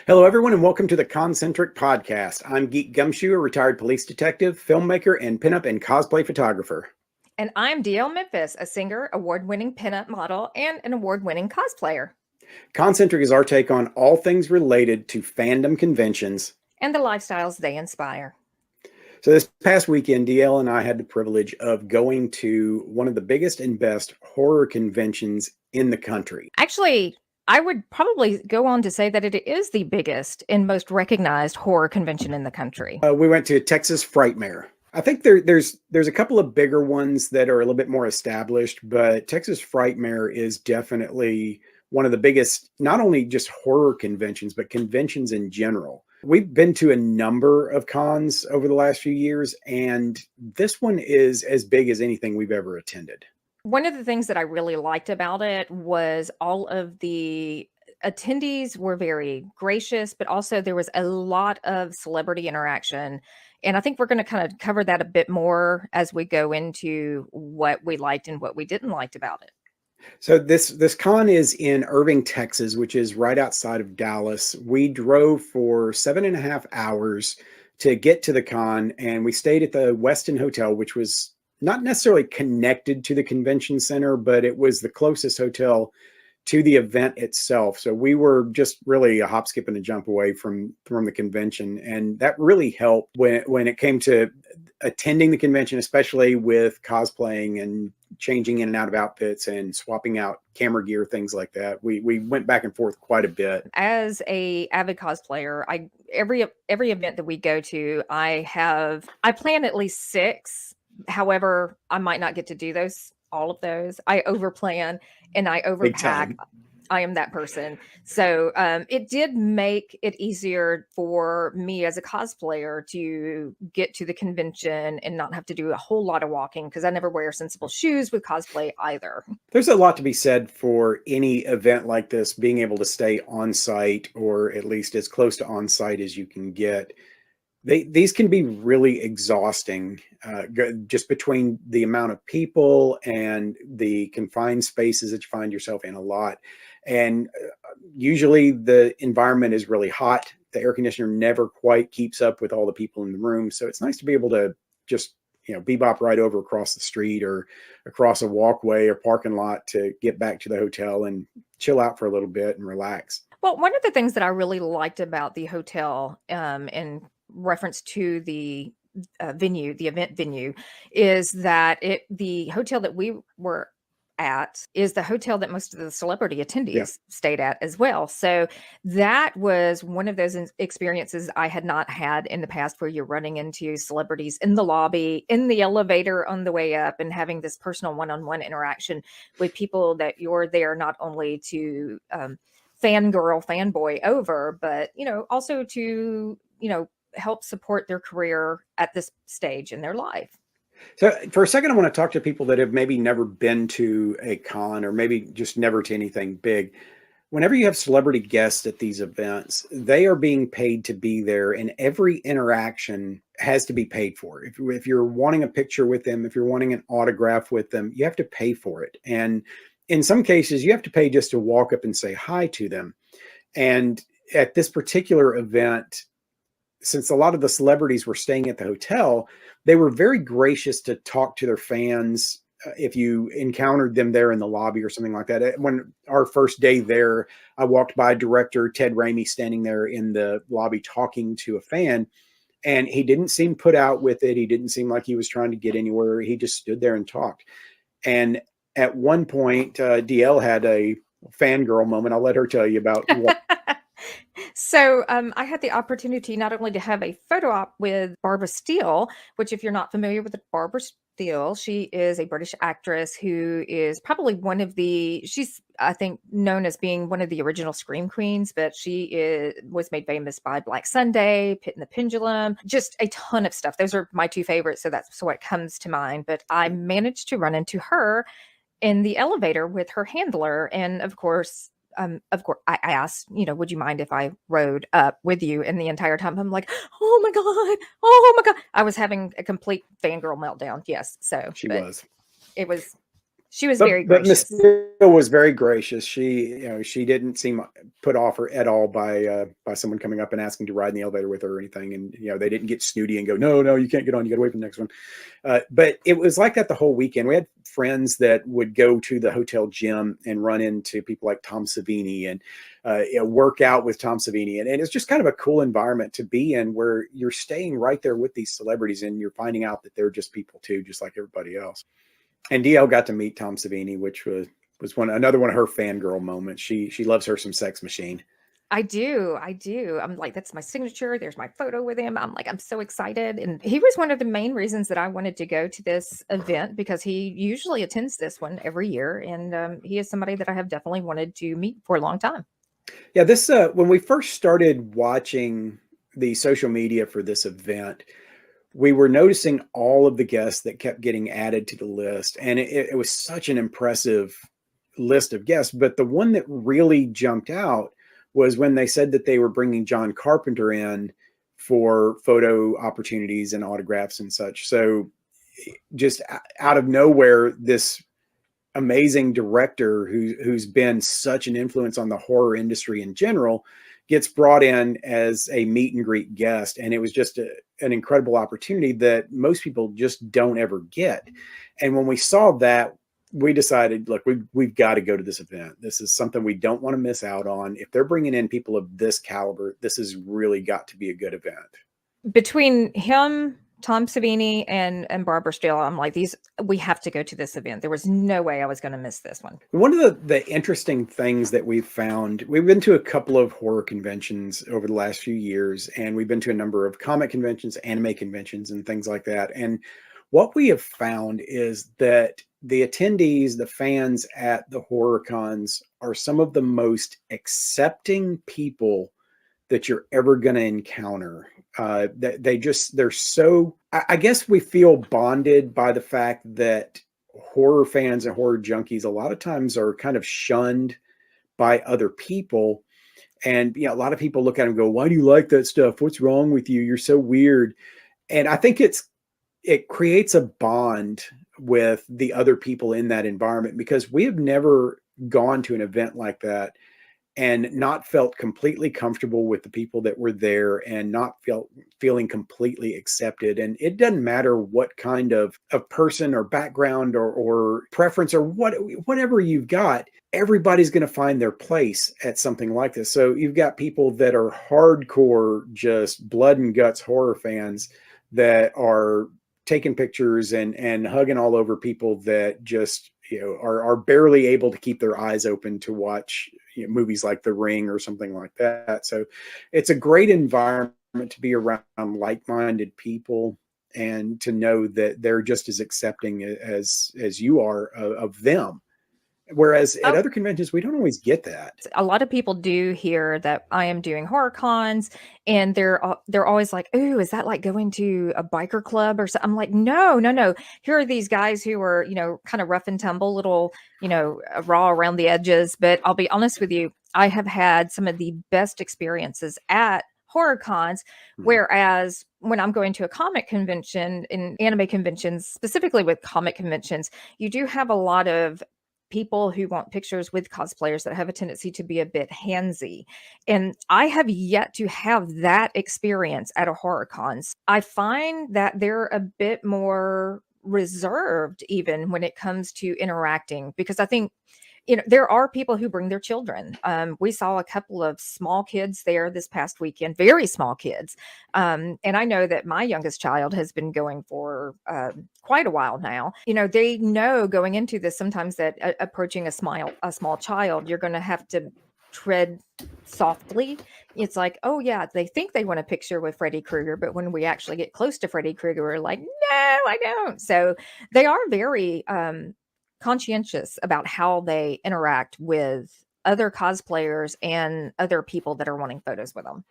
Hello, everyone, and welcome to the Concentric Podcast. I'm Geek Gumshoe, a retired police detective, filmmaker, and pinup and cosplay photographer. And I'm Memphis, a singer, award-winning pinup model, and an award-winning cosplayer. Concentric is our take on all things related to fandom conventions and the lifestyles they inspire. So this past weekend, DL and I had the privilege of going to one of the biggest and best horror conventions in the country. Actually, I would probably go on to say that it is the biggest and most recognized horror convention in the country. We went to Texas Frightmare. I think there's a couple of bigger ones that are a little bit more established, but Texas Frightmare is definitely one of the biggest, not only just horror conventions, but conventions in general. We've been to a number of cons over the last few years, and this one is as big as anything we've ever attended. One of the things that I really liked about it was all of the attendees were very gracious, but also there was a lot of celebrity interaction. And I think we're going to kind of cover that a bit more as we go into what we liked and what we didn't like about it. So this con is in Irving, Texas, which is right outside of Dallas. We drove for 7.5 hours to get to the con, and we stayed at the Westin Hotel, which was not necessarily connected to the convention center, but it was the closest hotel to the event itself. So we were just really a hop, skip, and a jump away from the convention, and that really helped when it came to attending the convention, especially with cosplaying and changing in and out of outfits and swapping out camera gear, things like that. We went back and forth quite a bit. As a avid cosplayer, every event that we go to, I plan at least 6. However, I might not get to do all of those. I overplan and I overpack. I am that person. So it did make it easier for me as a cosplayer to get to the convention and not have to do a whole lot of walking, because I never wear sensible shoes with cosplay either. There's a lot to be said for any event like this being able to stay on site, or at least as close to on site as you can get. These can be really exhausting, just between the amount of people and the confined spaces that you find yourself in a lot. And usually the environment is really hot. The air conditioner never quite keeps up with all the people in the room. So it's nice to be able to just, bebop right over across the street or across a walkway or parking lot to get back to the hotel and chill out for a little bit and relax. Well, one of the things that I really liked about the hotel, in reference to the venue, the event venue, is that the hotel that we were at is the hotel that most of the celebrity attendees stayed at as well. So that was one of those experiences I had not had in the past, where you're running into celebrities in the lobby, in the elevator on the way up, and having this personal one-on-one interaction with people that you're there not only to fangirl, fanboy over, but also to help support their career at this stage in their life. So for a second, I want to talk to people that have maybe never been to a con, or maybe just never to anything big. Whenever you have celebrity guests at these events, they are being paid to be there, and every interaction has to be paid for. If you're wanting a picture with them, if you're wanting an autograph with them, you have to pay for it. And in some cases, you have to pay just to walk up and say hi to them. And at this particular event, since a lot of the celebrities were staying at the hotel, they were very gracious to talk to their fans if you encountered them there in the lobby or something like that. When our first day there, I walked by director Ted Raimi standing there in the lobby talking to a fan, and he didn't seem put out with it. He didn't seem like he was trying to get anywhere. He just stood there and talked. And at one point, DL had a fangirl moment. I'll let her tell you about what. So I had the opportunity not only to have a photo op with Barbara Steele, which, if you're not familiar with Barbara Steele, she is a British actress who is probably she's, I think, known as being one of the original Scream Queens, but she was made famous by Black Sunday, Pit and the Pendulum, just a ton of stuff. Those are my 2 favorites, so that's what comes to mind. But I managed to run into her in the elevator with her handler, and of course, I asked, would you mind if I rode up with you? And the entire time I'm like, oh my God. I was having a complete fangirl meltdown. Yes. So she was. It was, She was very But Miss gracious. Hill was very gracious. She didn't seem put off or at all by someone coming up and asking to ride in the elevator with her or anything. And they didn't get snooty and go, no, you can't get on. You got to wait for the next one. But it was like that the whole weekend. We had friends that would go to the hotel gym and run into people like Tom Savini and work out with Tom Savini. And it's just kind of a cool environment to be in, where you're staying right there with these celebrities and you're finding out that they're just people too, just like everybody else. And DL got to meet Tom Savini, which was another one of her fangirl moments. She loves her some Sex Machine. I do. I do. I'm like, that's my signature. There's my photo with him. I'm like, I'm so excited. And he was one of the main reasons that I wanted to go to this event, because he usually attends this one every year. And he is somebody that I have definitely wanted to meet for a long time. Yeah, this when we first started watching the social media for this event, we were noticing all of the guests that kept getting added to the list. And it was such an impressive list of guests. But the one that really jumped out was when they said that they were bringing John Carpenter in for photo opportunities and autographs and such. So just out of nowhere, this amazing director who's been such an influence on the horror industry in general gets brought in as a meet and greet guest. And it was just an incredible opportunity that most people just don't ever get. And when we saw that, we decided, look, we've got to go to this event. This is something we don't want to miss out on. If they're bringing in people of this caliber, this has really got to be a good event. Between him, Tom Savini, and Barbara Steele, I'm like, we have to go to this event. There was no way I was going to miss this one. One of the interesting things that we've found, we've been to a couple of horror conventions over the last few years, and we've been to a number of comic conventions, anime conventions, and things like that. And what we have found is that the attendees, the fans at the horror cons, are some of the most accepting people that you're ever going to encounter. They're so, I guess we feel bonded by the fact that horror fans and horror junkies a lot of times are kind of shunned by other people. And a lot of people look at them and go, why do you like that stuff? What's wrong with you? You're so weird. And I think it creates a bond with the other people in that environment, because we have never gone to an event like that and not felt completely comfortable with the people that were there and not feeling completely accepted. And it doesn't matter what kind of person or background or preference or whatever you've got, everybody's going to find their place at something like this. So you've got people that are hardcore, just blood and guts horror fans that are taking pictures and hugging all over people that just are barely able to keep their eyes open to watch movies like The Ring or something like that. So it's a great environment to be around like-minded people and to know that they're just as accepting as you are of them. Whereas at other conventions, we don't always get that. A lot of people do hear that I am doing horror cons, and they're always like, "Ooh, is that like going to a biker club or something?" I'm like, no, no, no. Here are these guys who are, kind of rough and tumble, little, raw around the edges. But I'll be honest with you, I have had some of the best experiences at horror cons, whereas when I'm going to a comic convention, in anime conventions, specifically with comic conventions, you do have a lot of people who want pictures with cosplayers that have a tendency to be a bit handsy. And I have yet to have that experience at a horror cons. I find that they're a bit more reserved even when it comes to interacting, because I think there are people who bring their children. We saw a couple of small kids there this past weekend, very small kids. And I know that my youngest child has been going for quite a while now. They know going into this sometimes that approaching a small child, you're going to have to tread softly. It's like, oh yeah, they think they want a picture with Freddy Krueger, but when we actually get close to Freddy Krueger, we're like, no, I don't. So they are very conscientious about how they interact with other cosplayers and other people that are wanting photos with them.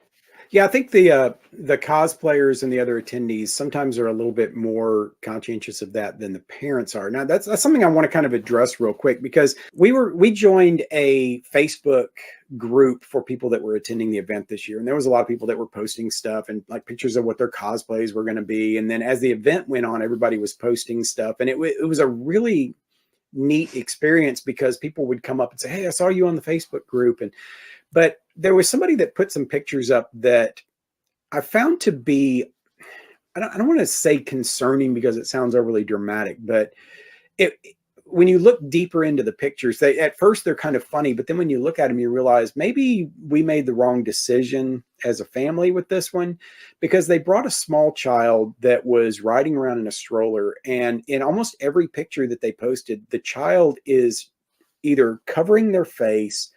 Yeah, I think the cosplayers and the other attendees sometimes are a little bit more conscientious of that than the parents are. Now, that's something I want to kind of address real quick, because we joined a Facebook group for people that were attending the event this year, and there was a lot of people that were posting stuff and like pictures of what their cosplays were going to be. And then as the event went on, everybody was posting stuff, and it was a really neat experience because people would come up and say, "Hey, I saw you on the Facebook group." But there was somebody that put some pictures up that I found to be, I don't want to say concerning because it sounds overly dramatic, but it, when you look deeper into the pictures, they at first they're kind of funny, but then when you look at them, you realize maybe we made the wrong decision as a family with this one, because they brought a small child that was riding around in a stroller, and in almost every picture that they posted, the child is either covering their face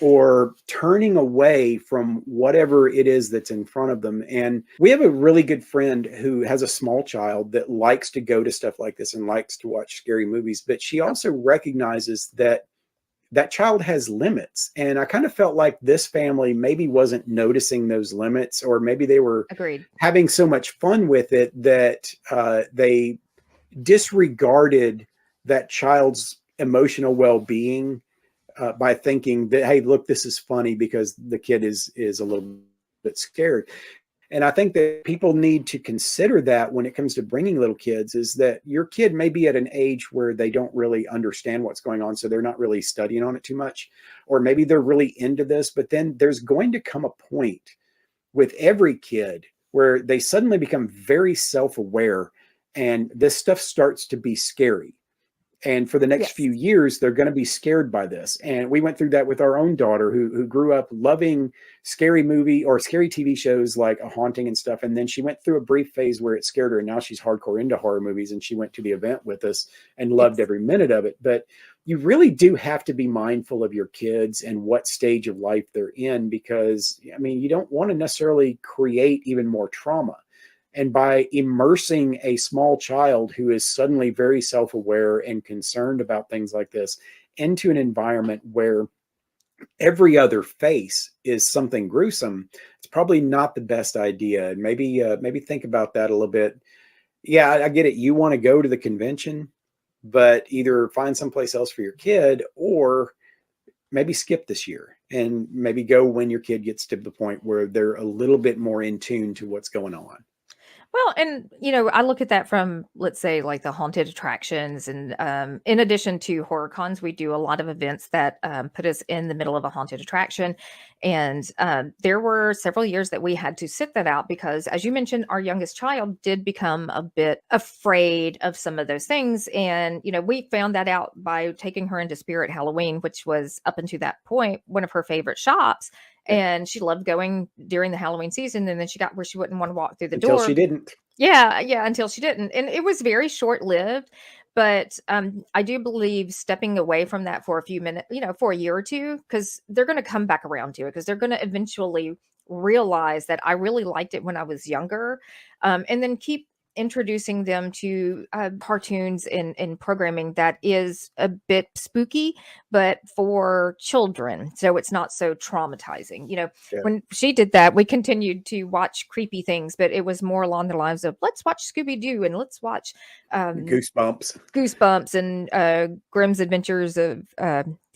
or turning away from whatever it is that's in front of them. And we have a really good friend who has a small child that likes to go to stuff like this and likes to watch scary movies, but she also recognizes that that child has limits. And I kind of felt like this family maybe wasn't noticing those limits, or maybe they were Agreed. having so much fun with it that they disregarded that child's emotional well-being by thinking that, hey, look, this is funny because the kid is a little bit scared. And I think that people need to consider that when it comes to bringing little kids, is that your kid may be at an age where they don't really understand what's going on, so they're not really studying on it too much, or maybe they're really into this, but then there's going to come a point with every kid where they suddenly become very self-aware, and this stuff starts to be scary. And for the next Yes. few years, they're going to be scared by this. And we went through that with our own daughter, who grew up loving scary movie or scary TV shows like A Haunting and stuff. And then she went through a brief phase where it scared her. And now she's hardcore into horror movies. And she went to the event with us and loved Yes. every minute of it. But you really do have to be mindful of your kids and what stage of life they're in, because, I mean, you don't want to necessarily create even more trauma. And by immersing a small child who is suddenly very self-aware and concerned about things like this into an environment where every other face is something gruesome, it's probably not the best idea. And maybe think about that a little bit. Yeah, I get it. You want to go to the convention, but either find someplace else for your kid, or maybe skip this year and maybe go when your kid gets to the point where they're a little bit more in tune to what's going on. Well, and I look at that from, let's say, like the haunted attractions, and in addition to horror cons, we do a lot of events that put us in the middle of a haunted attraction. And there were several years that we had to sit that out because, as you mentioned, our youngest child did become a bit afraid of some of those things. And we found that out by taking her into Spirit Halloween, which was up until that point one of her favorite shops. Yeah. And she loved going during the Halloween season. And then she got where she wouldn't want to walk through the Until door. she didn't. Yeah, yeah, until she didn't, and it was very short-lived, but, I do believe stepping away from that for a few minutes, for a year or 2, because 'cause they're gonna come back around to it, because 'cause they're gonna eventually realize that I really liked it when I was younger, and then keep introducing them to, cartoons and programming that is a bit spooky, but for children, so it's not so traumatizing. Yeah. When she did that, we continued to watch creepy things, but it was more along the lines of, "Let's watch Scooby-Doo and let's watch, um, Goosebumps. Goosebumps and, The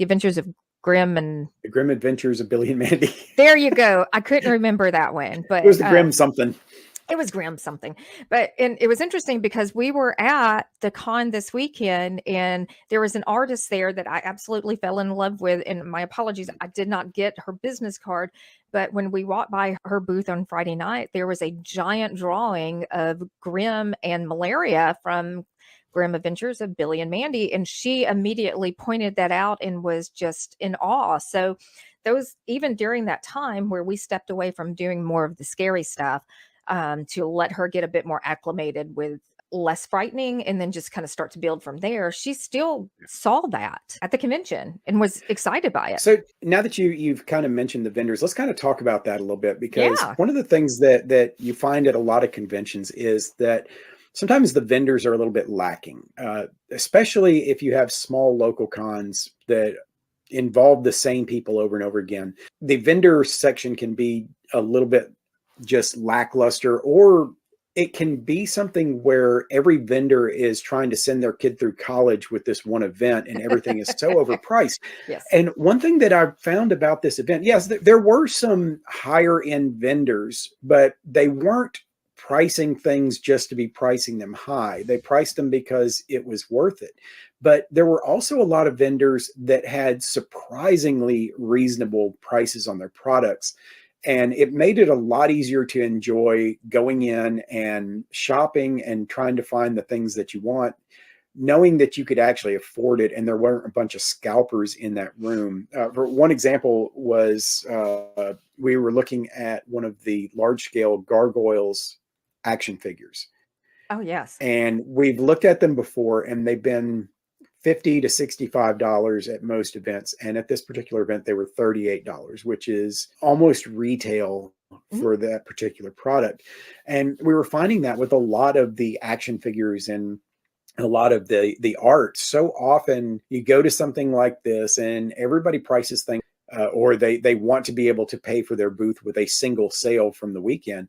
Adventures of Grim," and The Grim Adventures of Billy and Mandy. there you go. I couldn't remember that one, It but, was the Grim something. it was Grim something. And it was interesting because we were at the con this weekend, and there was an artist there that I absolutely fell in love with. And my apologies, I did not get her business card. But when we walked by her booth on Friday night, there was a giant drawing of Grim and Malaria from Grim Adventures of Billy and Mandy. And she immediately pointed that out and was just in awe. So those, even during that time where we stepped away from doing more of the scary stuff, to let her get a bit more acclimated with less frightening, and then just kind of start to build from there. She still saw that at the convention and was excited by it. So now that you've kind of mentioned the vendors, let's kind of talk about that a little bit, because Yeah. one of the things that you find at a lot of conventions is that sometimes the vendors are a little bit lacking, especially if you have small local cons that involve the same people over and over again. The vendor section can be a little bit just lackluster, or it can be something where every vendor is trying to send their kid through college with this one event, and everything is so overpriced. Yes. And one thing that I've found about this event, yes, there were some higher end vendors, but they weren't pricing things just to be pricing them high. They priced them because it was worth it. But there were also a lot of vendors that had surprisingly reasonable prices on their products. And it made it a lot easier to enjoy going in and shopping and trying to find the things that you want, knowing that you could actually afford it and there weren't a bunch of scalpers in that room. For one example was we were looking at one of the large scale gargoyles action figures. Oh, yes. And we've looked at them before and they've been $50 to $65 at most events. And at this particular event, they were $38, which is almost retail Mhm. for that particular product. And we were finding that with a lot of the action figures and a lot of the art. So often you go to something like this and everybody prices things or they want to be able to pay for their booth with a single sale from the weekend.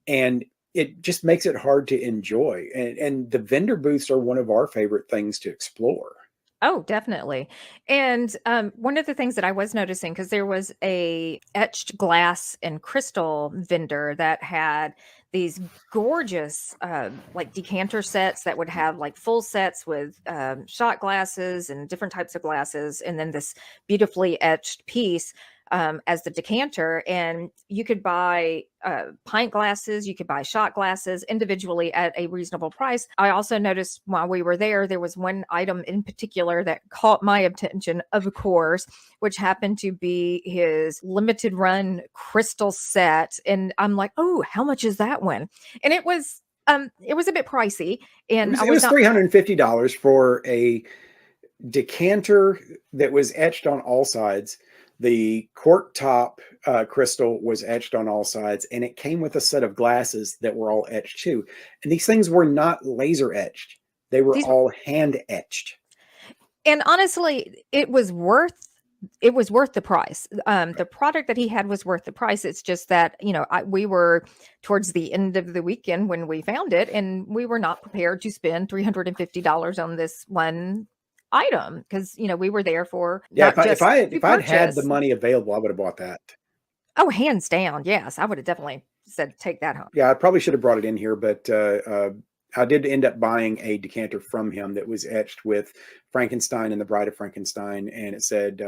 And it just makes it hard to enjoy. And the vendor booths are one of our favorite things to explore. Oh, definitely. And one of the things that I was noticing, because there was a etched glass and crystal vendor that had these gorgeous like decanter sets that would have like full sets with shot glasses and different types of glasses, and then this beautifully etched piece as the decanter. And you could buy pint glasses, you could buy shot glasses individually at a reasonable price. I also noticed while we were there, there was one item in particular that caught my attention, of course, which happened to be his limited run crystal set. And I'm like, oh, how much is that one? And it was a bit pricey. And I It was was not $350 for a decanter that was etched on all sides. The cork top crystal was etched on all sides, and it came with a set of glasses that were all etched too. And these things were not laser etched; they were these were, all hand etched. and honestly, it was worth the price. The product that he had was worth the price. It's just that, we were towards the end of the weekend when we found it, and we were not prepared to spend $350 on this one item because, we were there for Yeah, not just to if I'd had the purchase. money available, I would have bought that. Oh, hands down. Yes. I would have definitely said, take that home. Yeah, I probably should have brought it in here, but I did end up buying a decanter from him that was etched with Frankenstein and the Bride of Frankenstein, and it said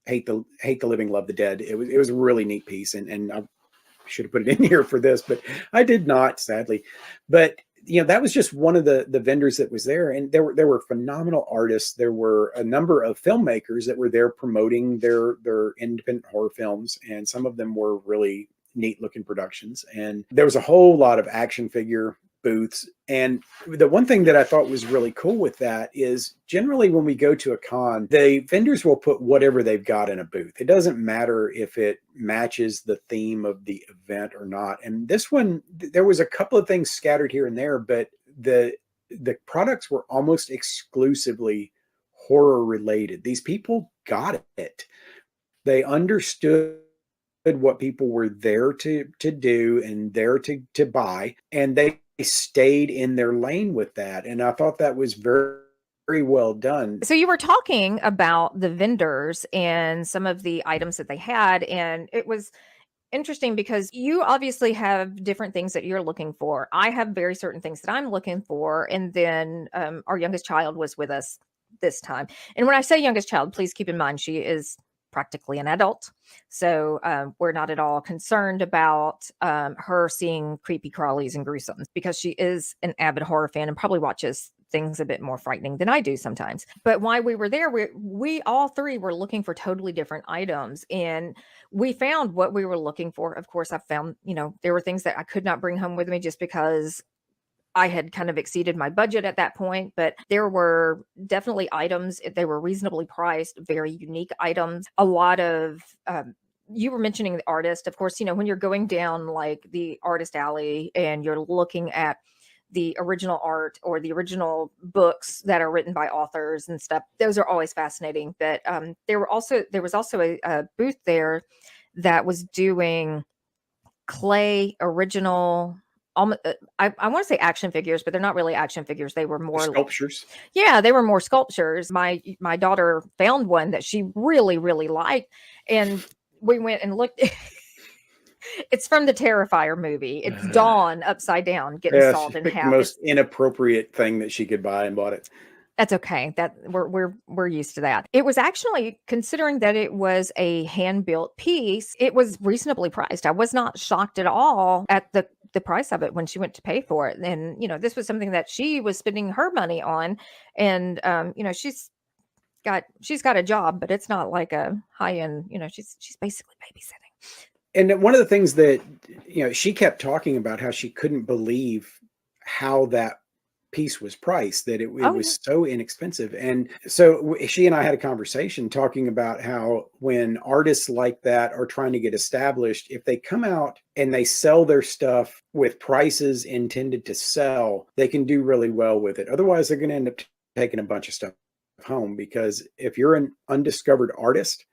hate the living, love the dead." It was a really neat piece, and I should have put it in here for this, but I did not, sadly. But that was just one of the vendors that was there, and there were phenomenal artists. There were a number of filmmakers that were there promoting their independent horror films, and some of them were really neat looking productions. And there was a whole lot of action figure booths. And the one thing that I thought was really cool with that is generally when we go to a con, the vendors will put whatever they've got in a booth. It doesn't matter if it matches the theme of the event or not. And this one, there was a couple of things scattered here and there, but the products were almost exclusively horror related. These people got it. They understood what people were there to do and there to buy, and they stayed in their lane with that. And I thought that was very, very well done. So you were talking about the vendors and some of the items that they had, and it was interesting because you obviously have different things that you're looking for. I have very certain things that I'm looking for, and then our youngest child was with us this time. And when I say youngest child, please keep in mind she is practically an adult, so we're not at all concerned about her seeing creepy crawlies and gruesomes because she is an avid horror fan and probably watches things a bit more frightening than I do sometimes. But while we were there, we all three were looking for totally different items, and we found what we were looking for. Of course, I found, there were things that I could not bring home with me just because I had kind of exceeded my budget at that point, but there were definitely items. They were reasonably priced, very unique items. A lot of, you were mentioning the artist. Of course, when you're going down like the artist alley and you're looking at the original art or the original books that are written by authors and stuff, those are always fascinating. But there was also a booth there that was doing clay original, I want to say action figures, but they're not really action figures. They were The more, sculptures. yeah, they were more sculptures. My daughter found one that she really, really liked, and we went and looked. It's from the Terrifier movie. It's Dawn upside down, getting Yeah, she sawed in picked the half. most inappropriate thing that she could buy and bought it. That's okay. That we're used to that. It was actually, considering that it was a hand-built piece, it was reasonably priced. I was not shocked at all at the price of it when she went to pay for it. And this was something that she was spending her money on, and she's got a job, but it's not like a high-end, she's basically babysitting. And one of the things that she kept talking about how she couldn't believe how that piece was priced, that it Oh yeah. was so inexpensive. And so she and I had a conversation talking about how when artists like that are trying to get established, if they come out and they sell their stuff with prices intended to sell, they can do really well with it. Otherwise, they're going to end up taking a bunch of stuff home, because if you're an undiscovered artist,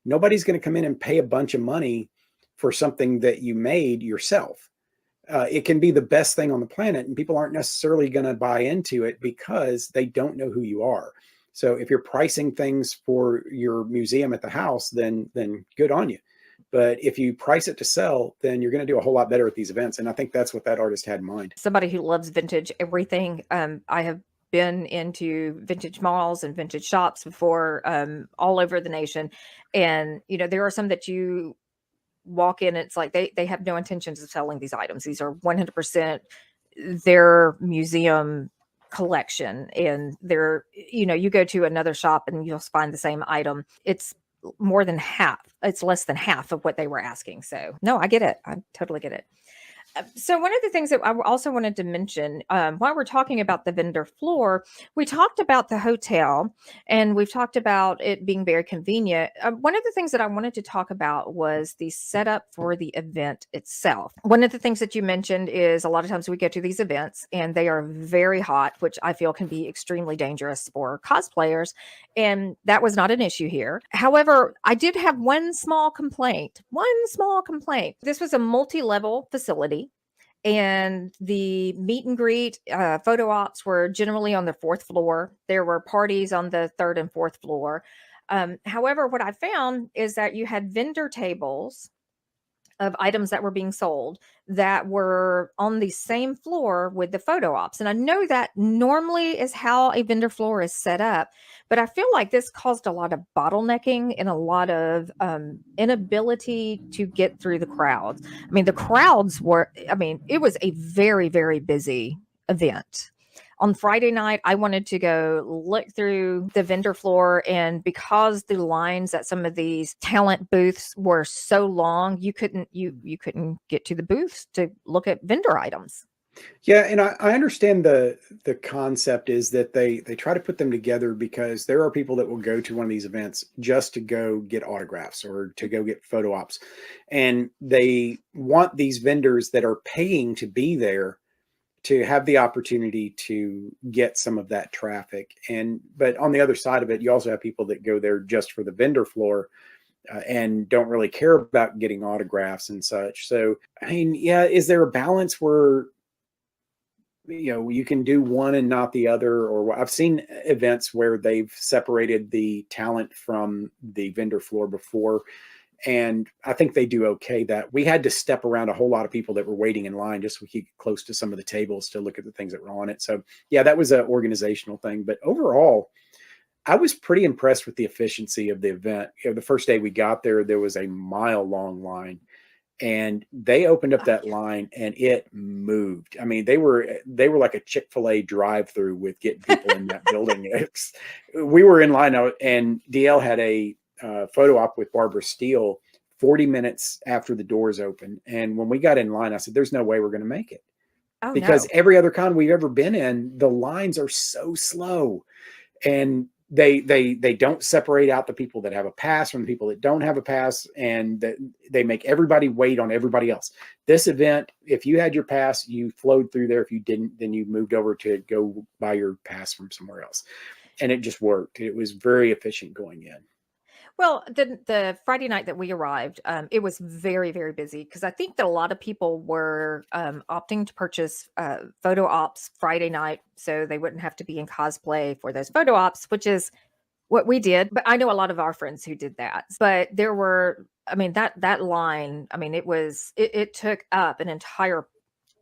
nobody's going to come in and pay a bunch of money for something that you made yourself. It can be the best thing on the planet, and people aren't necessarily going to buy into it because they don't know who you are. So if you're pricing things for your museum at the house, then good on you. But if you price it to sell, then you're going to do a whole lot better at these events. And I think that's what that artist had in mind. Somebody who loves vintage everything. I have been into vintage malls and vintage shops before, all over the nation. And, there are some that you walk in, it's like they have no intentions of selling these items. These are 100% their museum collection. And you go to another shop and you'll find the same item. It's more than half. It's less than half of what they were asking. So no, I get it. I totally get it. So one of the things that I also wanted to mention, while we're talking about the vendor floor, we talked about the hotel, and we've talked about it being very convenient. One of the things that I wanted to talk about was the setup for the event itself. One of the things that you mentioned is a lot of times we go to these events and they are very hot, which I feel can be extremely dangerous for cosplayers. And that was not an issue here. However, I did have one small complaint. One small complaint. This was a multi-level facility, and the meet and greet, photo ops were generally on the fourth floor. There were parties on the third and fourth floor. However, what I found is that you had vendor tables of items that were being sold that were on the same floor with the photo ops. And I know that normally is how a vendor floor is set up, but I feel like this caused a lot of bottlenecking and a lot of inability to get through the crowds. I mean, it was a very, very busy event. On Friday night, I wanted to go look through the vendor floor, and because the lines at some of these talent booths were so long, you couldn't get to the booths to look at vendor items. Yeah, and I understand the concept is that they try to put them together because there are people that will go to one of these events just to go get autographs or to go get photo ops, and they want these vendors that are paying to be there to have the opportunity to get some of that traffic. But on the other side of it, you also have people that go there just for the vendor floor, and don't really care about getting autographs and such. So, I mean, yeah, is there a balance where you can do one and not the other? Or I've seen events where they've separated the talent from the vendor floor before, and I think they do okay. That we had to step around a whole lot of people that were waiting in line just so we could get close to some of the tables to look at the things that were on it. So yeah, that was an organizational thing. But overall, I was pretty impressed with the efficiency of the event. The first day we got there, there was a mile-long line, and they opened up that line and it moved. I mean, they were like a Chick-fil-A drive-through with getting people in that building. We were in line out, and DL had a photo op with Barbara Steele 40 minutes after the doors opened. And when we got in line, I said, there's no way we're going to make it. Oh Because no. every other con we've ever been in, the lines are so slow. And they don't separate out the people that have a pass from the people that don't have a pass, and they make everybody wait on everybody else. This event, if you had your pass, you flowed through there. If you didn't, then you moved over to go buy your pass from somewhere else. And it just worked. It was very efficient going in. Well, the Friday night that we arrived, it was very, very busy because I think that a lot of people were opting to purchase photo ops Friday night so they wouldn't have to be in cosplay for those photo ops, which is what we did. But I know a lot of our friends who did that. But there were I mean, that line, I mean, it took up an entire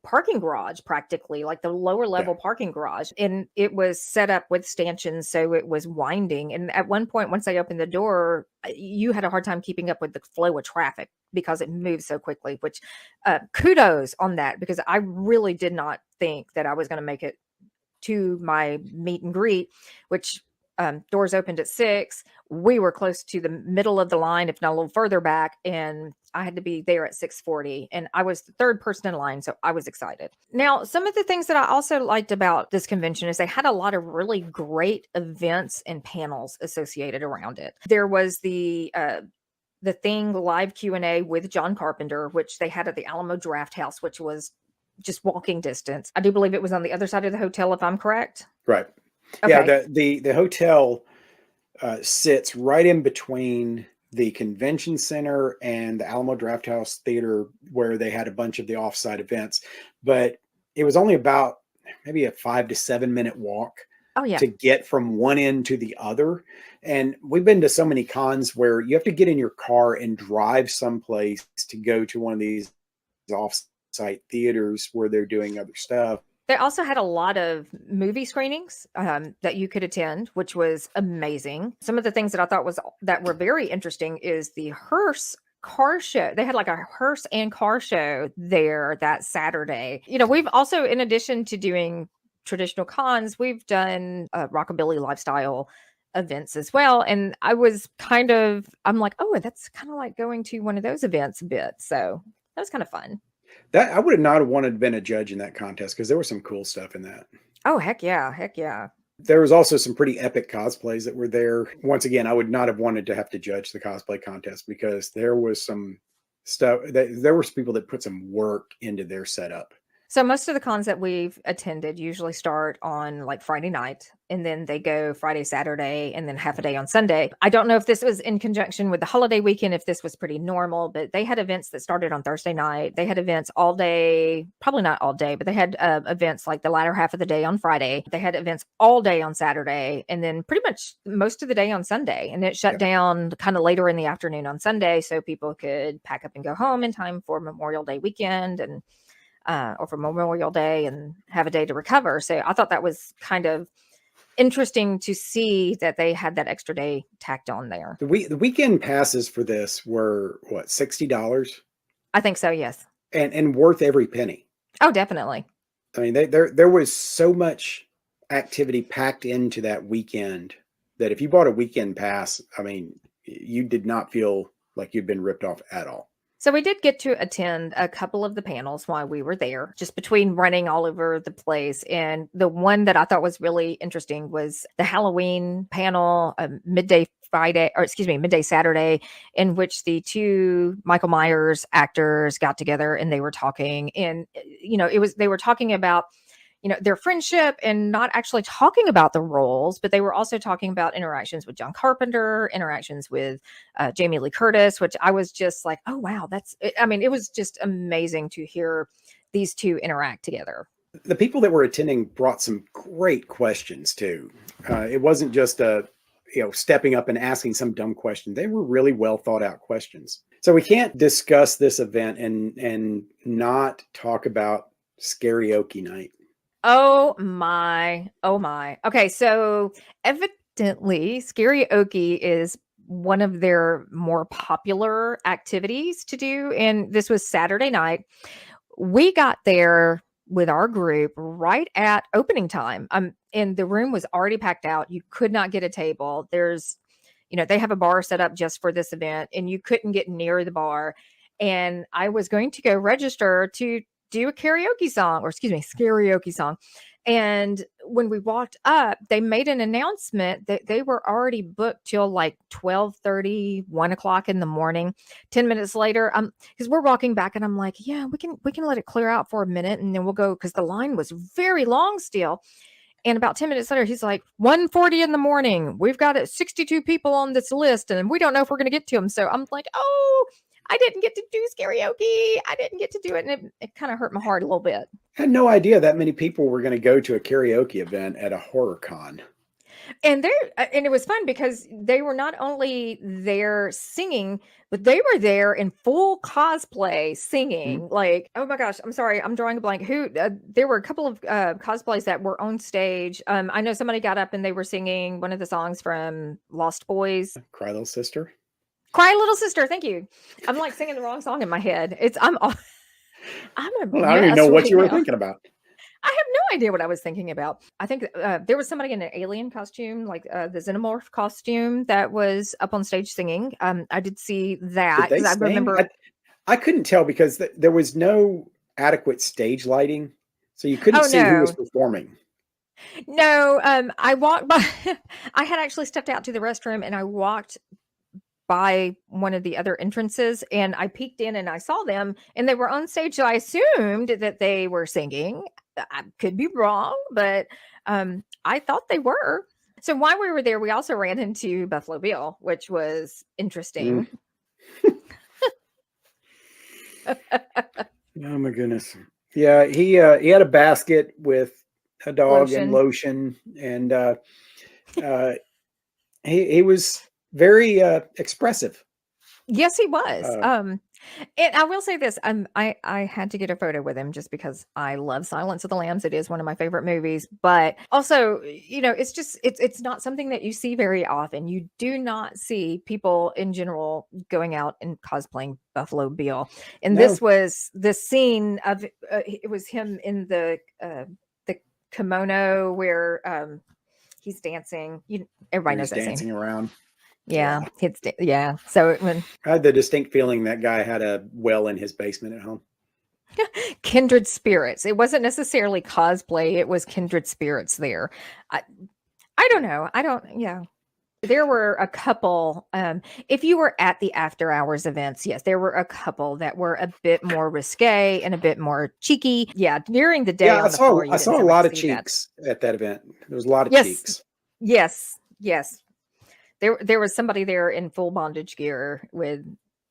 parking garage practically, like the lower Yeah. level parking garage, and it was set up with stanchions, so it was winding. And at one point, once I opened the door, you had a hard time keeping up with the flow of traffic because it moved so quickly, which kudos on that, because I really did not think that I was going to make it to my meet and greet, which doors opened at 6. We were close to the middle of the line, if not a little further back, and I had to be there at 6:40. And I was the third person in line, so I was excited. Now, some of the things that I also liked about this convention is they had a lot of really great events and panels associated around it. There was the thing live Q&A with John Carpenter, which they had at the Alamo Draft House, which was just walking distance. I do believe it was on the other side of the hotel, if I'm correct. Right. Yeah. Okay. The hotel sits right in between the convention center and the Alamo Drafthouse Theater, where they had a bunch of the offsite events. But it was only about maybe a 5 to 7 minute walk Oh, yeah. to get from one end to the other. And we've been to so many cons where you have to get in your car and drive someplace to go to one of these offsite theaters where they're doing other stuff. They also had a lot of movie screenings that you could attend, which was amazing. Some of the things that I thought that were very interesting is the hearse car show. They had like a hearse and car show there that Saturday. We've also, in addition to doing traditional cons, we've done rockabilly lifestyle events as well. And I'm like, oh, that's kind of like going to one of those events a bit. So that was kind of fun. That I would have not have wanted to been a judge in that contest because there was some cool stuff in that. Oh, heck yeah. Heck yeah. There was also some pretty epic cosplays that were there. Once again, I would not have wanted to have to judge the cosplay contest because there was some stuff that there was people that put some work into their setup. So most of the cons that we've attended usually start on like Friday night, and then they go Friday, Saturday, and then half a day on Sunday. I don't know if this was in conjunction with the holiday weekend, if this was pretty normal, but they had events that started on Thursday night. They had events all day, probably not all day, but they had events like the latter half of the day on Friday. They had events all day on Saturday, and then pretty much most of the day on Sunday. And it shut down kind of later in the afternoon on Sunday, so people could pack up and go home in time for Memorial Day weekend and or for Memorial Day and have a day to recover. So I thought that was kind of interesting to see that they had that extra day tacked on there. The weekend passes for this were what, $60? I think so, yes. And worth every penny. Oh, definitely. I mean, there was so much activity packed into that weekend that if you bought a weekend pass, I mean, you did not feel like you'd been ripped off at all. So we did get to attend a couple of the panels while we were there, just between running all over the place. And the one that I thought was really interesting was the Halloween panel, midday Saturday, in which the two Michael Myers actors got together and they were talking. And, they were talking about their friendship and not actually talking about the roles, but they were also talking about interactions with John Carpenter, interactions with Jamie Lee Curtis, which I was just like, oh, wow, it was just amazing to hear these two interact together. The people that were attending brought some great questions too. It wasn't just stepping up and asking some dumb question. They were really well thought out questions. So we can't discuss this event and not talk about Scarioke Night. Oh my. Oh my. Okay, so evidently Scarioke is one of their more popular activities to do. And this was Saturday night. We got there with our group right at opening time. And the room was already packed out. You could not get a table. They have a bar set up just for this event, and you couldn't get near the bar. And I was going to go register to do a karaoke song. And when we walked up, they made an announcement that they were already booked till like 12:30, 1 o'clock in the morning. 10 minutes later, because we're walking back and I'm like, yeah, we can let it clear out for a minute and then we'll go, because the line was very long still. And about 10 minutes later, he's like, 1:40 in the morning. We've got 62 people on this list and we don't know if we're going to get to them. So I'm like, oh, I didn't get to do karaoke. I didn't get to do it. And it kind of hurt my heart a little bit. I had no idea that many people were going to go to a karaoke event at a horror con. And it was fun because they were not only there singing, but they were there in full cosplay Mhm. singing. Like, oh my gosh, I'm sorry, I'm drawing a blank. Who there were a couple of cosplays that were on stage. I know somebody got up and they were singing one of the songs from Lost Boys. Cry Little Sister. Cry Little Sister, thank you. I'm like singing the wrong song in my head. I'm a Well, I don't even know mess what right you were now. thinking about. I have no idea what I was thinking about. I think there was somebody in an alien costume, like the xenomorph costume, that was up on stage singing. I did see Did that they because I sing? remember. I couldn't tell because there was no adequate stage lighting, so you couldn't Oh see who was no, performing. no. I walked by. I had actually stepped out to the restroom and I walked by one of the other entrances and I peeked in and I saw them and they were on stage. So I assumed that they were singing. I could be wrong, but I thought they were. So while we were there, we also ran into Buffalo Bill, which was Mm. interesting. Oh my goodness. Yeah, he had a basket with a dog and Lotion. lotion, and uh, he was very expressive. Yes, he was. Uh, And I will say this, I had to get a photo with him just because I love Silence of the Lambs. It is one of my favorite movies, but also, it's just it's not something that you see very often. You do not see people in general going out and cosplaying Buffalo Bill. And this no, was the scene of it was him in the kimono where he's dancing. Everybody where knows he's that scene. dancing around. Yeah, Yeah, yeah. So when I had the distinct feeling that guy had a well in his basement at home. kindred spirits. It wasn't necessarily cosplay, it was kindred spirits there. I I don't know. I don't yeah. There were a couple, if you were at the after hours events, yes, there were a couple that were a bit more risque and a bit more cheeky. Yeah, during the day Yeah, on the floor, I you didn't saw a so much lot of see that. cheeks at that event. There was a lot of Yes, cheeks. yes, yes. There was somebody there in full bondage gear with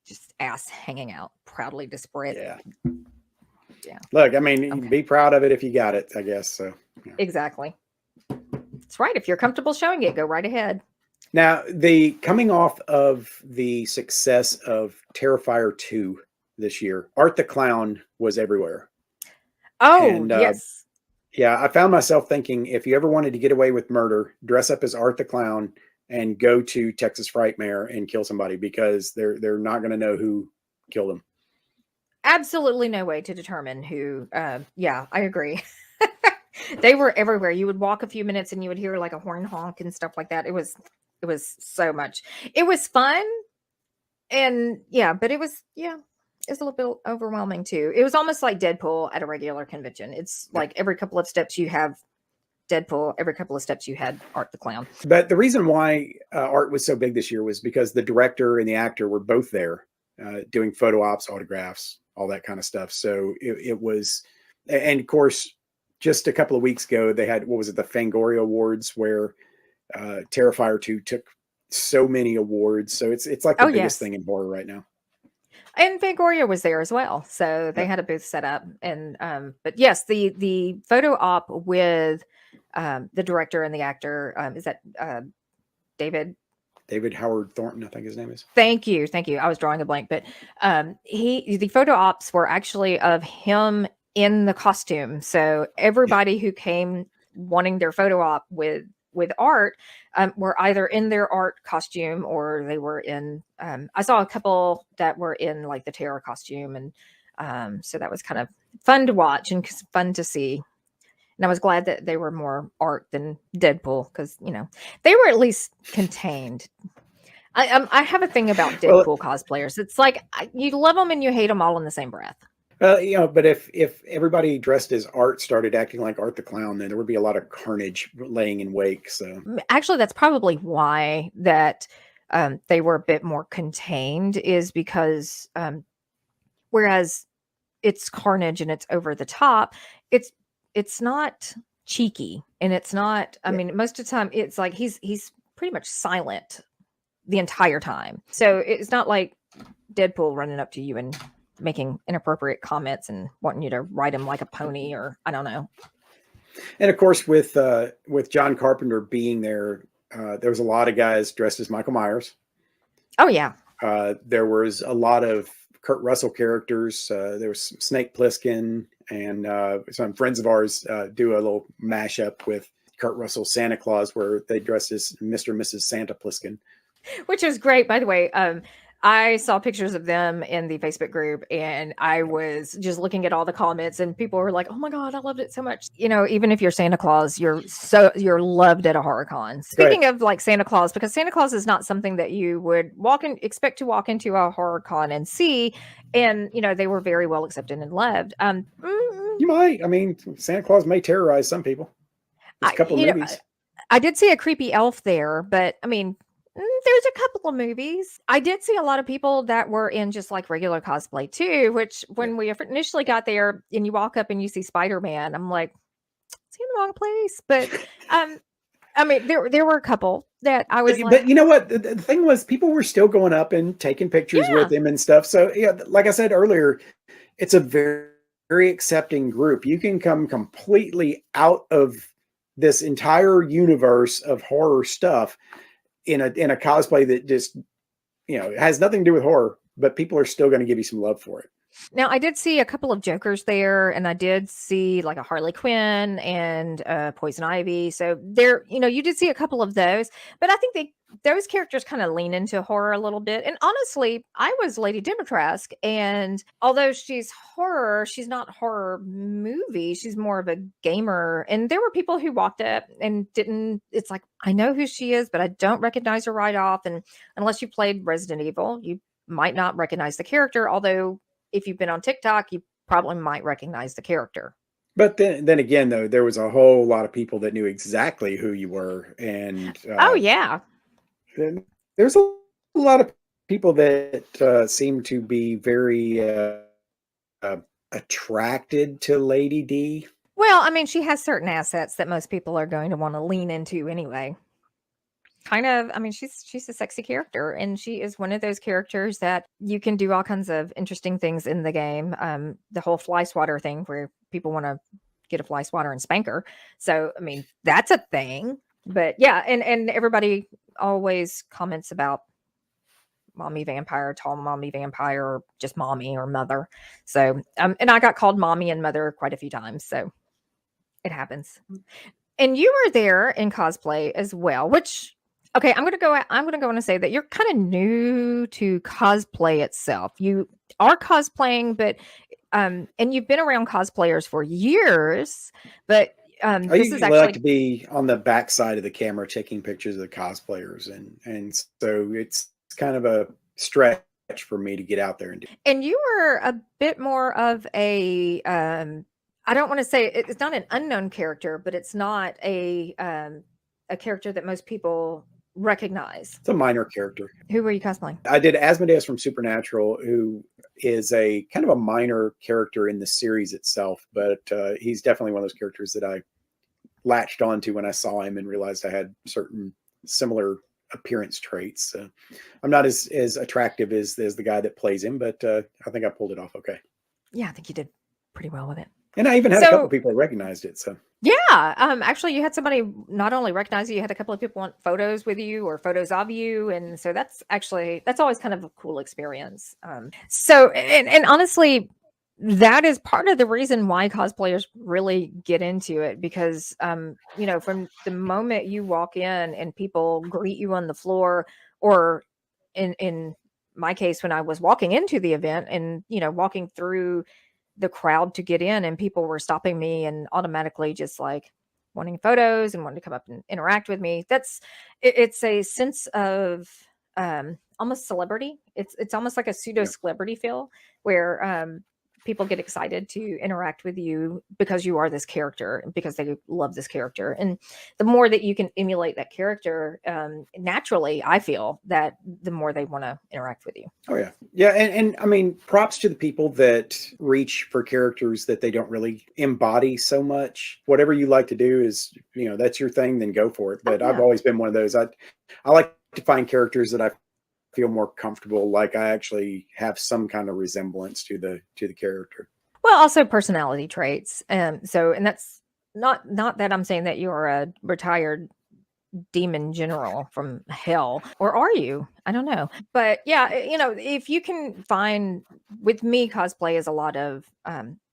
just ass hanging out, proudly displayed. Yeah. Yeah, Look, I mean, okay. be proud of it if you got it, I guess. So, yeah. Exactly. That's right. If you're comfortable showing it, go right ahead. Now, the coming off of the success of Terrifier 2 this year, Art the Clown was everywhere. Oh, And yes. yeah, I found myself thinking if you ever wanted to get away with murder, dress up as Art the Clown and go to Texas Frightmare and kill somebody because they're not going to know who killed him. Absolutely no way to determine who. Yeah, I agree. They were everywhere. You would walk a few minutes and you would hear like a horn honk and stuff like that. It was so much. It was fun and yeah, but it was a little bit overwhelming too. It was almost like Deadpool at a regular convention. It's Yeah. like every couple of steps you have Deadpool, every couple of steps you had Art the Clown. But the reason why Art was so big this year was because the director and the actor were both there doing photo ops, autographs, all that kind of stuff. So it was, and of course, just a couple of weeks ago, they had, what was it, the Fangoria Awards, where Terrifier 2 took so many awards. So it's like the Oh biggest yes. thing in horror right now. And Fangoria was there as well, so they Yeah. had a booth set up. And but yes, the photo op with the director and the actor is that David. David Howard Thornton, I think his name is. Thank you, thank you. I was drawing a blank, but the photo ops were actually of him in the costume. So Yeah. everybody who came wanting their photo op with art were either in their art costume or they were in. I saw a couple that were in like the terror costume, and so that was kind of fun to watch and fun to see. And I was glad that they were more art than Deadpool because they were at least contained. I have a thing about Well, Deadpool cosplayers. It's like you love them and you hate them all in the same breath. but if everybody dressed as Art started acting like Art the Clown, then there would be a lot of carnage laying in wake. So Actually, that's probably why that they were a bit more contained is because whereas it's carnage and it's over the top, it's it's not cheeky and it's not. I yeah. mean, most of the time it's like he's pretty much silent the entire time. So it's not like Deadpool running up to you and making inappropriate comments and wanting you to ride him like a pony or I don't know. And of course, with John Carpenter being there, There was a lot of guys dressed as Michael Myers. Oh yeah. There was a lot of Kurt Russell characters. There was Snake Plissken, and some friends of ours do a little mashup with Kurt Russell's Santa Claus, where they dressed as Mr. and Mrs. Santa Pliskin. Which is great, by the way. I saw pictures of them in the Facebook group, and I was just looking at all the comments, and people were like, "Oh my god, I loved it so much!" You know, even if you're Santa Claus, you're loved at a horror con. Speaking of like Santa Claus, because Santa Claus is not something that you would expect to walk into a horror con and see, and you know they were very well accepted and loved. You might. I mean, Santa Claus may terrorize some people. There's a couple of movies. I did see a creepy elf there, but I mean, there's a couple of movies. I did see a lot of people that were in just like regular cosplay too, which when we initially got there and you walk up and you see Spider-Man, I'm like, is he in the wrong place? But I mean, there were a couple that I was but you know what? The thing was, people were still going up and taking pictures with him and stuff. So yeah, like I said earlier, it's a very, very accepting group. You can come completely out of this entire universe of horror stuff in a cosplay that just, you know, has nothing to do with horror, but people are still going to give you some love for it. Now, I did see a couple of Jokers there, and I did see like a Harley Quinn and Poison Ivy. So there, you know, you did see a couple of those, but I think those characters kind of lean into horror a little bit. And honestly, I was Lady Dimitrescu, and although she's horror, she's not horror movie. She's more of a gamer. And there were people who walked up and didn't. It's like, I know who she is, but I don't recognize her right off. And unless you played Resident Evil, you might not recognize the character, although if you've been on TikTok, you probably might recognize the character. But then again, though, there was a whole lot of people that knew exactly who you were. And oh, yeah. There's a lot of people that seem to be very attracted to Lady D. Well, I mean, she has certain assets that most people are going to want to lean into anyway. Kind of, I mean, she's a sexy character, and she is one of those characters that you can do all kinds of interesting things in the game. The whole fly swatter thing where people want to get a fly swatter and spank her. So, I mean, that's a thing. But yeah, and everybody always comments about mommy vampire, tall mommy vampire, or just mommy or mother. So, and I got called mommy and mother quite a few times. So it happens. And you were there in cosplay as well, which, okay, I'm gonna go and say that you're kind of new to cosplay itself. You are cosplaying, but and you've been around cosplayers for years, but I this is usually actually like to be on the back side of the camera taking pictures of the cosplayers, and so it's kind of a stretch for me to get out there and do. And you were a bit more of a I don't want to say it's not an unknown character, but it's not a character that most people recognize. It's a minor character. Who were you cosplaying? I did Asmodeus from Supernatural, who is a kind of a minor character in the series itself, but he's definitely one of those characters that I latched onto when I saw him and realized I had certain similar appearance traits. I'm not as attractive as the guy that plays him, but I think I pulled it off okay. Yeah, I think you did pretty well with it. And I even had a couple people that recognized it. So yeah, actually, you had somebody not only recognize you had a couple of people want photos with you or photos of you, and so that's always kind of a cool experience. So and honestly, that is part of the reason why cosplayers really get into it, because you know, from the moment you walk in and people greet you on the floor, or in my case when I was walking into the event and you know walking through the crowd to get in, and people were stopping me and automatically just like wanting photos and wanting to come up and interact with me. It's a sense of almost celebrity. It's almost like a pseudo celebrity feel where people get excited to interact with you because you are this character, because they love this character. And the more that you can emulate that character, naturally, I feel that the more they want to interact with you. Oh yeah. Yeah. And I mean, props to the people that reach for characters that they don't really embody so much. Whatever you like to do is, you know, that's your thing, then go for it. But I've always been one of those. I like to find characters that I feel more comfortable, like I actually have some kind of resemblance to the character. Well, also personality traits. And that's not that I'm saying that you're a retired demon general from hell, or are you? I don't know. But yeah, if you can find, with me, cosplay is a lot of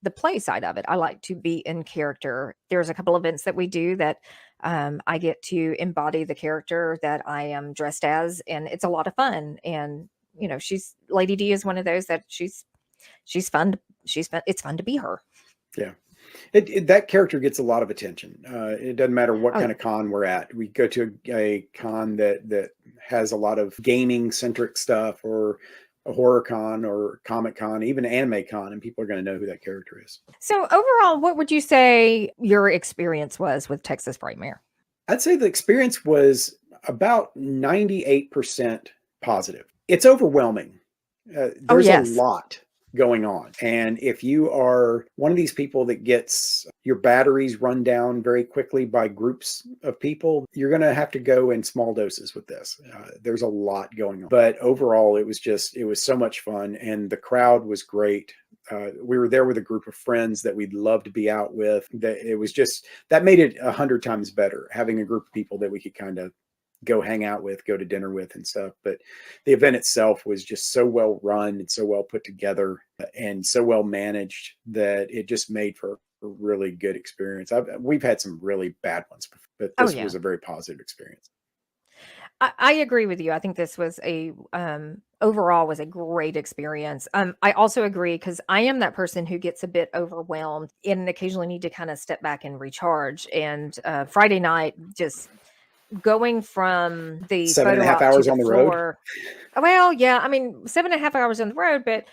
the play side of it. I like to be in character. There's a couple events that we do that I get to embody the character that I am dressed as, and it's a lot of fun. And she's Lady D is one of those that she's fun. She's fun. It's fun to be her. Yeah. That character gets a lot of attention. It doesn't matter what Oh, kind of con we're at. We go to a con that has a lot of gaming centric stuff, or a horror con or comic con, even anime con, and people are going to know who that character is. so overall, what would you say your experience was with Texas Frightmare? I'd say the experience was about 98% positive. It's overwhelming. Oh, There's a yes. lot going on. And if you are one of these people that gets your batteries run down very quickly by groups of people, you're going to have to go in small doses with this. There's a lot going on. But overall, it was so much fun. And the crowd was great. We were there with a group of friends that we'd love to be out with. That made it 100 times better, having a group of people that we could kind of go hang out with, go to dinner with and stuff. But the event itself was just so well run and so well put together and so well managed that it just made for a really good experience. We've had some really bad ones, but Oh, this yeah. was a very positive experience. I agree with you. I think this was overall was a great experience. I also agree, because I am that person who gets a bit overwhelmed and occasionally need to kind of step back and recharge. And Friday night, just going from the Seven and a photo half op to hours the on the road. floor. Well, yeah, I mean, 7.5 hours on the road, but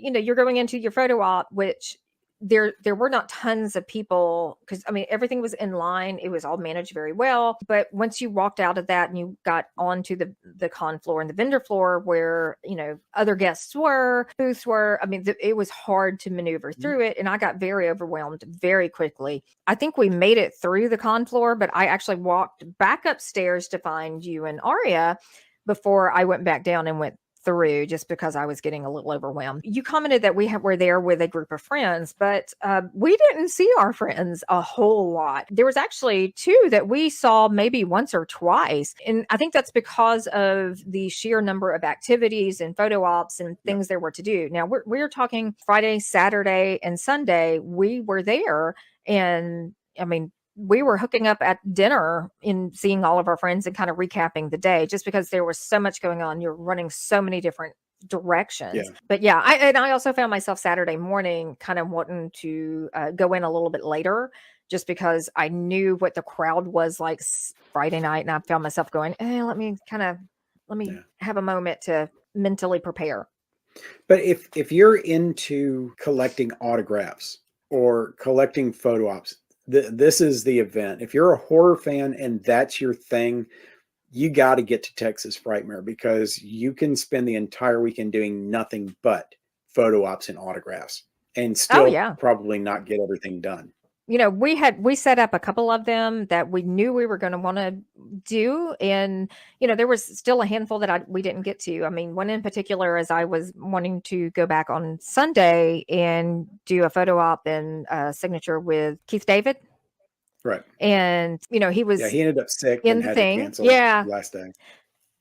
you're going into your photo op, which there were not tons of people, because I mean everything was in line. It was all managed very well. But once you walked out of that and you got onto the con floor and the vendor floor, where other guests were, booths were, I mean, it was hard to maneuver through it, and I got very overwhelmed very quickly. I think we made it through the con floor, but I actually walked back upstairs to find you and Aria before I went back down and went through, just because I was getting a little overwhelmed. You commented that were there with a group of friends, but we didn't see our friends a whole lot. There was actually two that we saw maybe once or twice. And I think that's because of the sheer number of activities and photo ops and things there were to do. Now we're talking Friday, Saturday, and Sunday. We were there, and I mean, we were hooking up at dinner and seeing all of our friends and kind of recapping the day, just because there was so much going on. You're running so many different directions. Yeah. But yeah, I also found myself Saturday morning kind of wanting to go in a little bit later, just because I knew what the crowd was like Friday night. And I found myself going, let me have a moment to mentally prepare. But if you're into collecting autographs or collecting photo ops, this is the event. If you're a horror fan and that's your thing, you got to get to Texas Frightmare, because you can spend the entire weekend doing nothing but photo ops and autographs and Oh, still yeah. probably not get everything done. We set up a couple of them that we knew we were going to want to do. And, there was still a handful that we didn't get to. I mean, one in particular, as I was wanting to go back on Sunday and do a photo op and signature with Keith David. Right. And, he Yeah, was he ended up sick in and the had to thing. cancel Yeah. last day.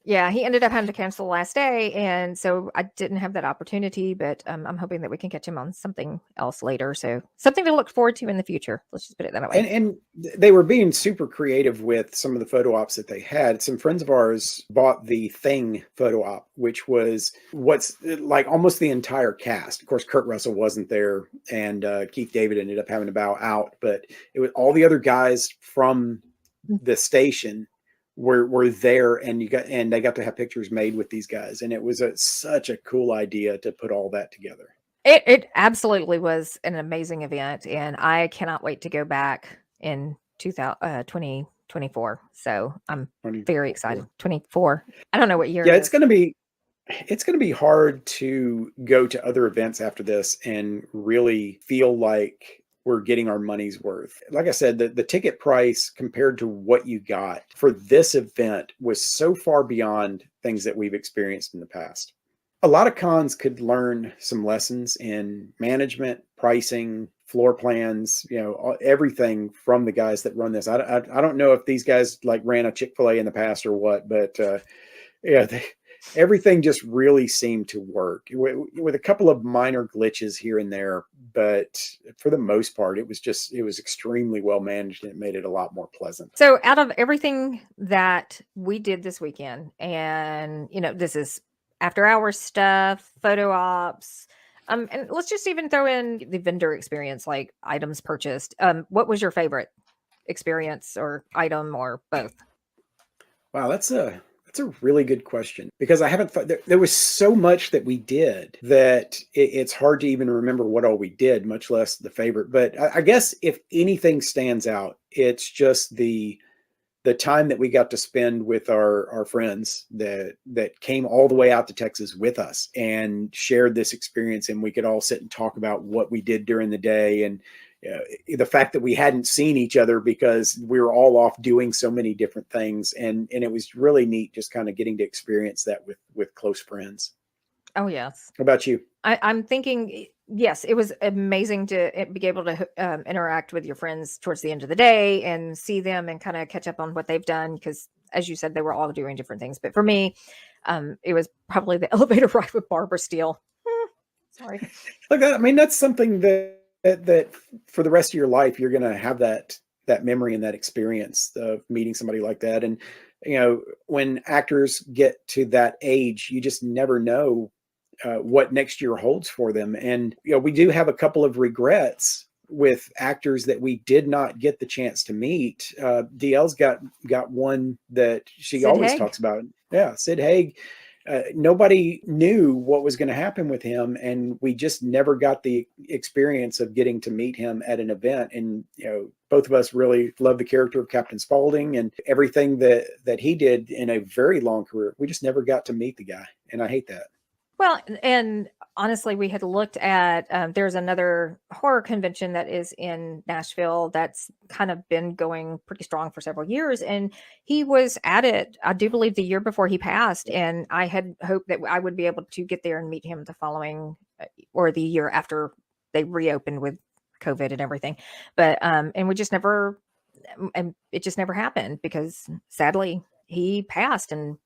Yeah, he ended up having to cancel the last day, and so I didn't have that opportunity, but I'm hoping that we can catch him on something else later. So something to look forward to in the future. Let's just put it that way. And they were being super creative with some of the photo ops that they had. Some friends of ours bought the Thing photo op, which was what's like almost the entire cast. Of course, Kurt Russell wasn't there, and Keith David ended up having to bow out, but it was all the other guys from the station were there, and they got to have pictures made with these guys, and it was such a cool idea to put all that together. It absolutely was an amazing event, and I cannot wait to go back in 2024. So I'm very excited. 24. I don't know what year. Yeah, it it's is. going to be hard to go to other events after this and really feel like we're getting our money's worth. Like I said, the ticket price compared to what you got for this event was so far beyond things that we've experienced in the past. A lot of cons could learn some lessons in management, pricing, floor plans, everything from the guys that run this. I don't know if these guys like ran a Chick-fil-A in the past or what, but yeah, everything just really seemed to work with a couple of minor glitches here and there. But for the most part, it was extremely well managed, and it made it a lot more pleasant. So out of everything that we did this weekend, and this is after hours stuff, photo ops, and let's just even throw in the vendor experience, like items purchased. What was your favorite experience or item or both? Wow, that's a really good question, because I haven't thought there was so much that we did that it's hard to even remember what all we did, much less the favorite. But I guess if anything stands out, it's just the time that we got to spend with our friends that came all the way out to Texas with us and shared this experience, and we could all sit and talk about what we did during the day, and the fact that we hadn't seen each other because we were all off doing so many different things, and it was really neat just kind of getting to experience that with close friends. Oh yes. How about you? I'm thinking, yes, it was amazing to be able to interact with your friends towards the end of the day and see them and kind of catch up on what they've done. Because, as you said, they were all doing different things. But for me, it was probably the elevator ride with Barbara Steele. Sorry. Like that, I mean, that's something that for the rest of your life you're going to have that memory and that experience of meeting somebody like that. And when actors get to that age, you just never know what next year holds for them. And we do have a couple of regrets with actors that we did not get the chance to meet. DL's got one that she Sid always Haig. talks about. Yeah, Sid Haig. Nobody knew what was going to happen with him, and we just never got the experience of getting to meet him at an event. And both of us really love the character of Captain Spaulding and everything that he did in a very long career. We just never got to meet the guy, and I hate that. Well, and honestly, we had looked at there's another horror convention that is in Nashville that's kind of been going pretty strong for several years, and he was at it, I do believe, the year before he passed, and I had hoped that I would be able to get there and meet him the following or the year after they reopened with COVID and everything, but and we just never, and it just never happened because sadly he passed, and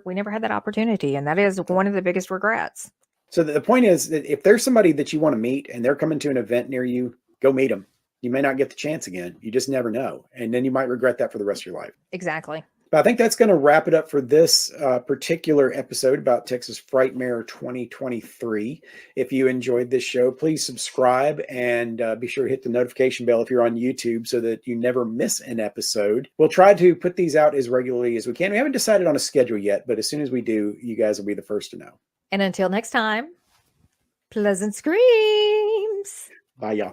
we never had that opportunity, and that is one of the biggest regrets. So the point is that if there's somebody that you want to meet and they're coming to an event near you, go meet them. You may not get the chance again. You just never know. And then you might regret that for the rest of your life. Exactly. But I think that's going to wrap it up for this particular episode about Texas Frightmare 2023. If you enjoyed this show, please subscribe and be sure to hit the notification bell if you're on YouTube so that you never miss an episode. We'll try to put these out as regularly as we can. We haven't decided on a schedule yet, but as soon as we do, you guys will be the first to know. And until next time, pleasant screams. Bye, y'all.